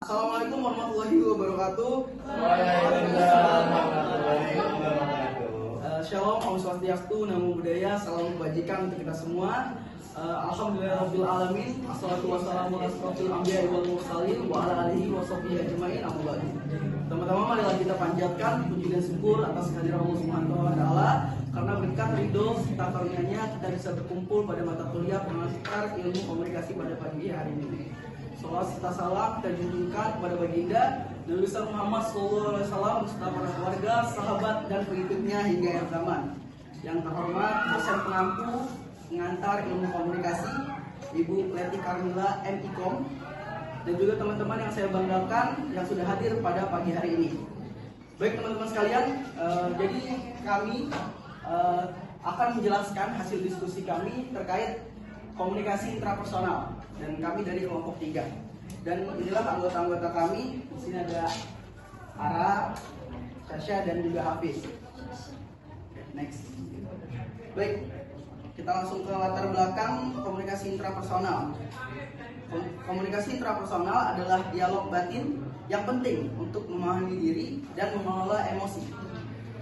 Assalamualaikum warahmatullahi wabarakatuh. Waalaikumsalam warahmatullahi wabarakatuh. Shalom, Om Swastiastu, Namo Buddhaya, salam kebajikan untuk kita semua. Alhamdulillahirabbil alamin. Assalatu wassalamu ala asyrofil anbiya'i wal mursalin wa ala alihi wa sahbihi ajmain. Amma ba'du. Teman-teman, marilah kita panjatkan puji dan syukur atas kehadiran Allah Subhanahu wa taala karena berkat ridho serta karunia-Nya kita bisa berkumpul pada mata kuliah pengantar ilmu komunikasi pada pagi hari ini. Salawat serta salam kita junjungkan kepada baginda Nabi besar Muhammad SAW beserta para keluarga, sahabat dan pengikutnya hingga akhir zaman. Yang terhormat dosen pengampu pengantar ilmu komunikasi Ibu Leti Carmila MIKOM, dan juga teman-teman yang saya banggakan yang sudah hadir pada pagi hari ini. Baik teman-teman sekalian, jadi kami akan menjelaskan hasil diskusi kami terkait komunikasi intrapersonal, dan kami dari kelompok 3. Dan inilah anggota-anggota kami. Di sini ada Ara, Sasha, dan juga Hafiz. Next. Baik, kita langsung ke latar belakang komunikasi intrapersonal. Komunikasi intrapersonal adalah dialog batin yang penting untuk memahami diri dan mengelola emosi.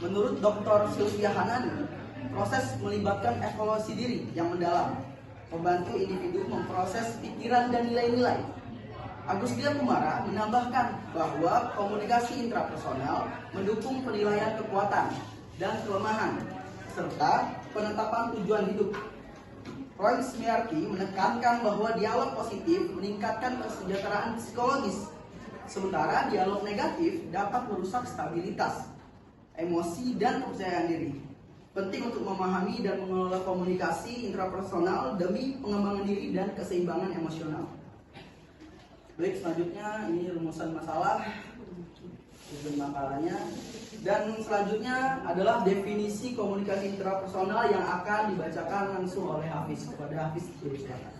Menurut Dr. Sylvia Hanani, proses melibatkan evaluasi diri yang mendalam, membantu individu memproses pikiran dan nilai-nilai. Agustia Kumara menambahkan bahwa komunikasi intrapersonal mendukung penilaian kekuatan dan kelemahan serta penetapan tujuan hidup. Roy Smiarki menekankan bahwa dialog positif meningkatkan kesejahteraan psikologis, sementara dialog negatif dapat merusak stabilitas, emosi, dan kepercayaan diri. Penting untuk memahami dan mengelola komunikasi intrapersonal demi pengembangan diri dan keseimbangan emosional. Baik, selanjutnya ini rumusan masalah, tujuan makalahnya, dan selanjutnya adalah definisi komunikasi intrapersonal yang akan dibacakan langsung oleh Hafiz. Kepada Hafiz, silakan.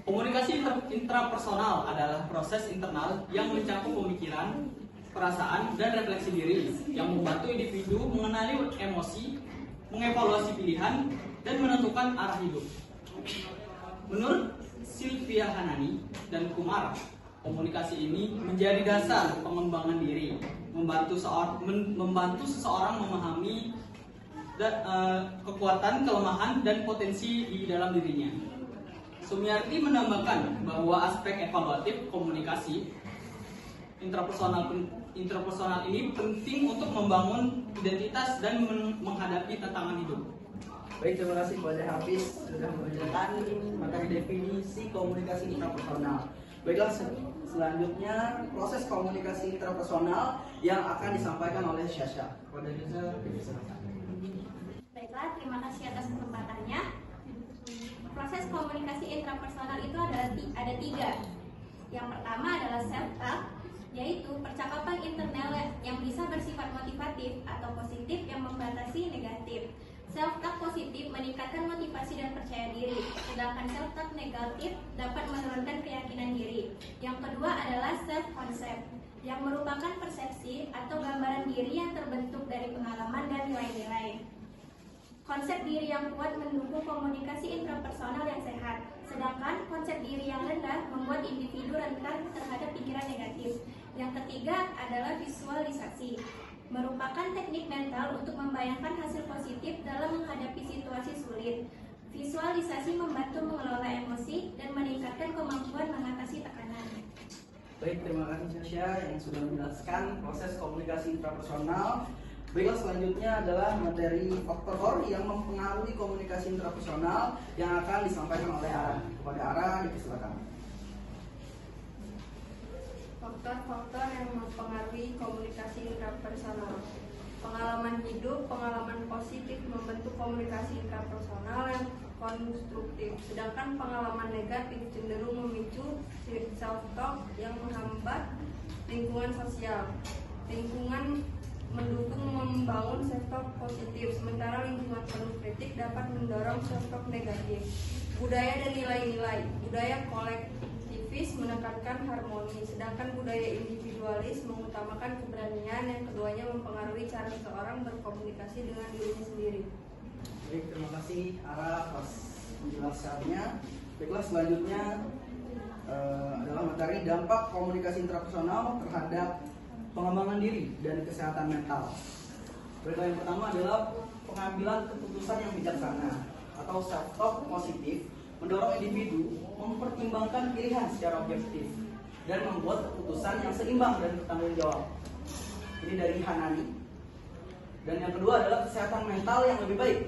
Komunikasi intrapersonal adalah proses internal yang mencakup pemikiran, perasaan, dan refleksi diri yang membantu individu mengenali emosi, mengevaluasi pilihan, dan menentukan arah hidup. Menurut Sylvia Hanani dan Kumar, komunikasi ini menjadi dasar pengembangan diri, membantu seseorang memahami kekuatan, kelemahan, dan potensi di dalam dirinya. Sumiarti menambahkan bahwa aspek evaluatif komunikasi intrapersonal ini penting untuk membangun identitas dan menghadapi tantangan hidup. Baik, terima kasih kepada Hafiz sudah membacakan materi definisi komunikasi intrapersonal. Baiklah, selanjutnya proses komunikasi intrapersonal yang akan disampaikan oleh Sasha. Kepada Sasha, silakan. Baiklah, terima kasih atas kesempatannya. Proses komunikasi intrapersonal itu ada 3. Yang pertama adalah self-talk, yaitu percakapan internal yang bisa bersifat motivatif atau positif yang membatasi negatif. Self-talk positif meningkatkan motivasi dan percaya diri, sedangkan self-talk negatif dapat menurunkan keyakinan diri. Yang kedua adalah self-concept, yang merupakan persepsi atau gambaran diri yang terbentuk dari pengalaman dan nilai-nilai. Konsep diri yang kuat mendukung komunikasi intrapersonal yang sehat, sedangkan konsep diri yang rendah membuat individu rentan terhadap pikiran negatif. Yang ketiga adalah visualisasi, merupakan teknik mental untuk membayangkan hasil positif dalam menghadapi situasi sulit. Visualisasi membantu mengelola emosi dan meningkatkan kemampuan mengatasi tekanan. Baik, terima kasih Sasha yang sudah menjelaskan proses komunikasi intrapersonal. Baiklah, selanjutnya adalah materi faktor yang mempengaruhi komunikasi intrapersonal yang akan disampaikan oleh Ara. Kepada Ara, dipersilakan. Faktor-faktor yang mempengaruhi komunikasi intrapersonal. Pengalaman hidup, pengalaman positif membentuk komunikasi intrapersonal yang konstruktif, sedangkan pengalaman negatif cenderung memicu self-talk yang menghambat lingkungan sosial. Lingkungan mendukung membangun self-talk positif, sementara lingkungan penuh kritik dapat mendorong self-talk negatif. Budaya dan nilai-nilai. Budaya kolektivis menekankan harmoni, sedangkan budaya individualis mengutamakan keberanian, yang keduanya mempengaruhi cara seseorang berkomunikasi dengan dirinya sendiri. Baik, terima kasih Ara atas penjelasannya. Baiklah, selanjutnya adalah materi dampak komunikasi intrapersonal terhadap pengembangan diri dan kesehatan mental. Berita yang pertama adalah pengambilan keputusan yang bijaksana atau self-talk positif mendorong individu mempertimbangkan pilihan secara objektif dan membuat keputusan yang seimbang dan bertanggung jawab. Ini dari Hanani. Dan yang kedua adalah kesehatan mental yang lebih baik.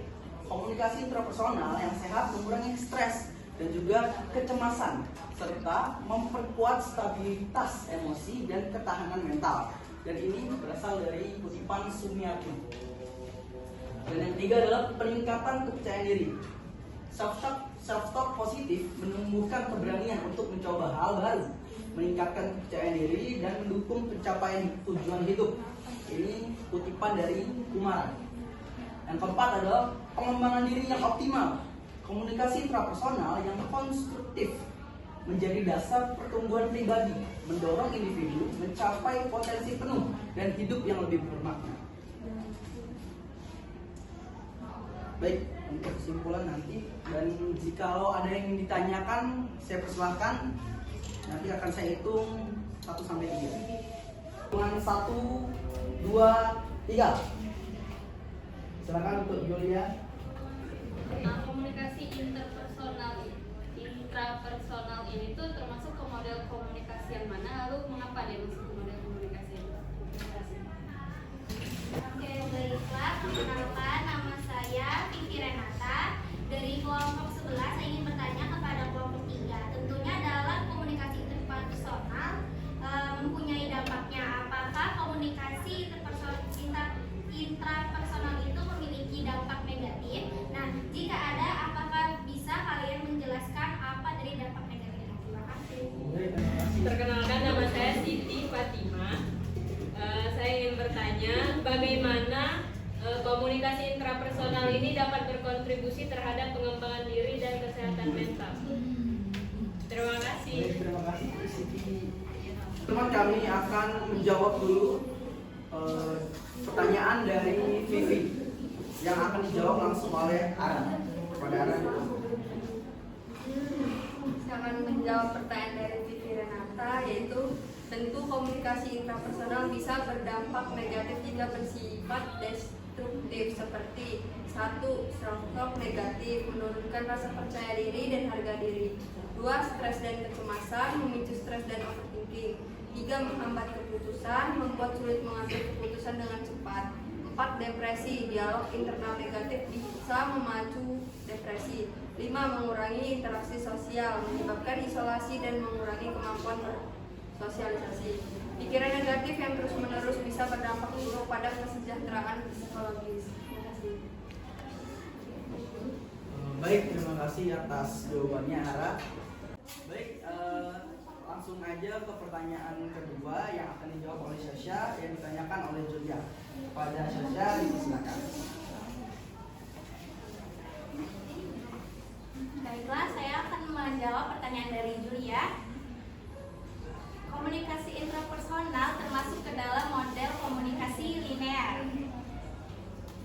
Komunikasi intrapersonal yang sehat mengurangi stres dan juga kecemasan serta memperkuat stabilitas emosi dan ketahanan mental. Dan ini berasal dari kutipan Sumiati. Dan yang ketiga adalah peningkatan kepercayaan diri. Self-talk positif menumbuhkan keberanian untuk mencoba hal baru, meningkatkan kepercayaan diri dan mendukung pencapaian tujuan hidup. Ini kutipan dari Kumaran. Yang keempat adalah pengembangan diri yang optimal. Komunikasi intrapersonal yang konstruktif menjadi dasar pertumbuhan pribadi, mendorong individu mencapai potensi penuh dan hidup yang lebih bermakna. Baik, untuk kesimpulan nanti, dan jikalau ada yang ingin ditanyakan, saya persilahkan. Nanti akan saya hitung 1 sampai 3. Hitungan 1, 2, 3. Silakan untuk Julia. Komunikasi intrapersonal ini tuh termasuk ke model komunikasi yang mana, lalu mengapa dia masuk ke model komunikasi ini? Oke, baiklah. Perkenalkan, nama saya Vivi Renata. Dari kelompok 11, saya ingin bertanya kepada kelompok 3. Tentunya dalam komunikasi interpersonal mempunyai dampaknya. Apakah komunikasi intrapersonal itu memiliki dampak negatif? Nah, jika ada, apakah bisa kalian menjelaskan apa dari dampak negatif? Terima kasih. Perkenalkan, nama saya Siti Fatima. Saya ingin bertanya, bagaimana komunikasi intrapersonal ini dapat berkontribusi terhadap pengembangan diri dan kesehatan mental? Terima kasih. Terima kasih Siti. Teman kami akan menjawab dulu pertanyaan dari Vivi yang akan dijawab langsung oleh Ara. Kepada Ara. Saya akan menjawab pertanyaan dari Vivi Renata, yaitu tentu komunikasi intrapersonal bisa berdampak negatif jika bersifat destruktif, seperti 1. Self-talk negatif, menurunkan rasa percaya diri dan harga diri. 2. Stres dan kecemasan, memicu stres dan overthinking. 3. Menghambat keputusan, membuat sulit mengambil keputusan dengan cepat. 4. Depresi, dialog internal negatif bisa memacu depresi. 5. Mengurangi interaksi sosial, menyebabkan isolasi dan mengurangi kemampuan bersosialisasi. Pikiran negatif yang terus-menerus bisa berdampak buruk pada kesejahteraan psikologis. Terima kasih. Baik, terima kasih atas jawabannya Ara. Baik, langsung aja ke pertanyaan kedua yang akan dijawab oleh Syasha, yang ditanyakan oleh Julia. Pada Syasha, silakan. Baiklah, saya akan menjawab pertanyaan dari Julia. Komunikasi intrapersonal termasuk ke dalam model komunikasi linear.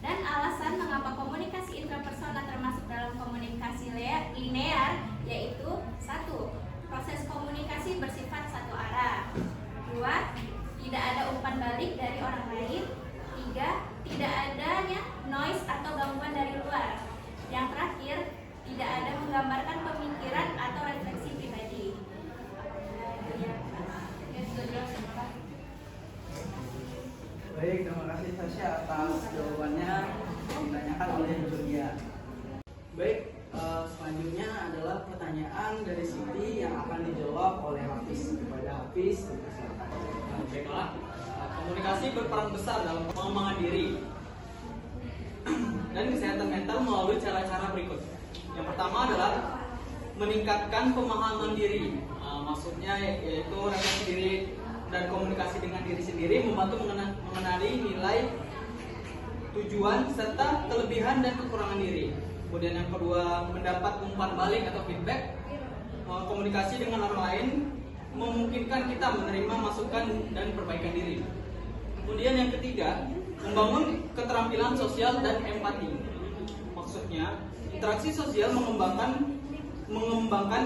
Dan alasan mengapa komunikasi intrapersonal termasuk dalam komunikasi linear yaitu 1. Proses komunikasi bersifat satu arah. 2. Tidak ada umpan balik dari orang lain. 3. Tidak adanya noise atau gangguan dari luar. Yang terakhir, tidak ada menggambarkan pemikiran atau refleksi pribadi. Baik, terima kasih Syasha atas jawabannya yang ditanyakan oleh Julia. Baik, selanjutnya adalah pertanyaan dari Siti yang akan dijawab oleh Hafiz. Kepada Hafiz, silakan. Baiklah, komunikasi berperan besar dalam pengembangan diri dan kesehatan mental melalui cara-cara berikut. Yang pertama adalah meningkatkan pemahaman diri. Maksudnya yaitu refleksi diri dan komunikasi dengan diri sendiri, membantu mengenali nilai, tujuan, serta kelebihan dan kekurangan diri. Kemudian yang kedua, mendapat umpan balik atau feedback. Komunikasi dengan orang lain memungkinkan kita menerima masukan dan perbaikan diri. Kemudian yang ketiga, membangun keterampilan sosial dan empati. Maksudnya, interaksi sosial mengembangkan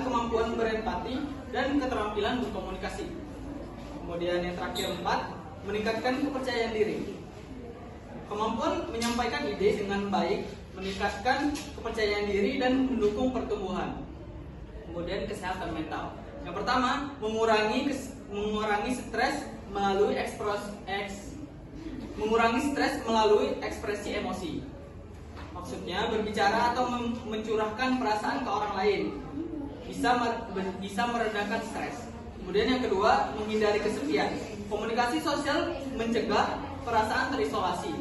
kemampuan berempati dan keterampilan berkomunikasi. Kemudian yang terakhir 4, meningkatkan kepercayaan diri. Kemampuan menyampaikan ide dengan baik, meningkatkan kepercayaan diri dan mendukung pertumbuhan. Kemudian kesehatan mental. Yang pertama, mengurangi stres melalui ekspresi emosi. Maksudnya berbicara atau mencurahkan perasaan ke orang lain bisa meredakan stres. Kemudian yang kedua, menghindari kesepian. Komunikasi sosial mencegah perasaan terisolasi.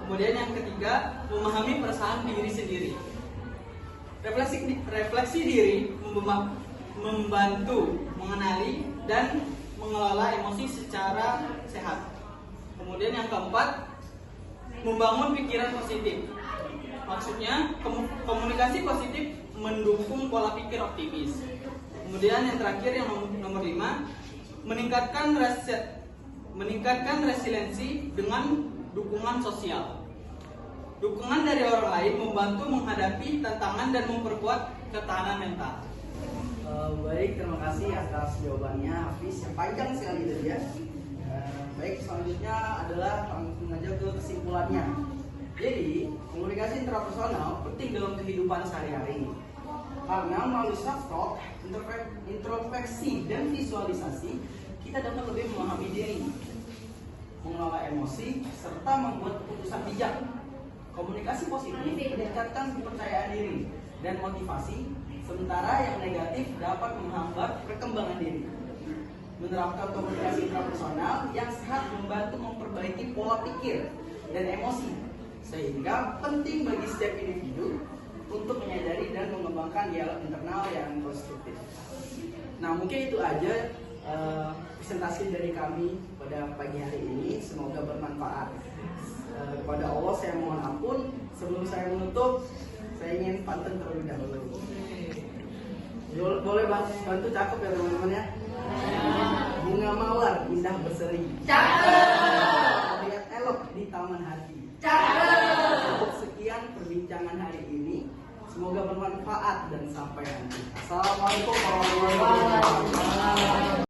Kemudian yang ketiga, memahami perasaan diri sendiri. Refleksi diri membantu mengenali dan mengelola emosi secara sehat. Kemudian yang keempat, membangun pikiran positif. Maksudnya komunikasi positif mendukung pola pikir optimis. Kemudian yang terakhir yang nomor 5, meningkatkan resiliensi dengan dukungan sosial. Dukungan dari orang lain membantu menghadapi tantangan dan memperkuat ketahanan mental. Baik, terima kasih atas jawabannya Hafiz yang panjang sekali tadi ya. Baik, selanjutnya adalah langsung aja ke kesimpulannya. Jadi, komunikasi intrapersonal penting dalam kehidupan sehari-hari. Karena melalui self-talk, introspeksi dan visualisasi, kita dapat lebih memahami diri, mengelola emosi, serta membuat keputusan bijak. Komunikasi positif meningkatkan kepercayaan diri dan motivasi, sementara yang negatif dapat menghambat perkembangan diri. Menerapkan komunikasi intrapersonal yang sehat membantu memperbaiki pola pikir dan emosi, sehingga penting bagi setiap individu untuk menyadari dan mengembangkan dialog internal yang konstruktif. Nah, mungkin itu aja presentasi dari kami pada pagi hari ini. Semoga bermanfaat. Kepada Allah saya mohon ampun. Sebelum saya menutup, saya ingin pantun terlebih dahulu. Boleh bantu cakep ya teman-teman ya. Bunga mawar indah berseri. Cakep. Lihat elok di taman hati. Cakep. Sekian perbincangan hari ini. Semoga bermanfaat dan sampai nanti. Assalamualaikum warahmatullahi wabarakatuh.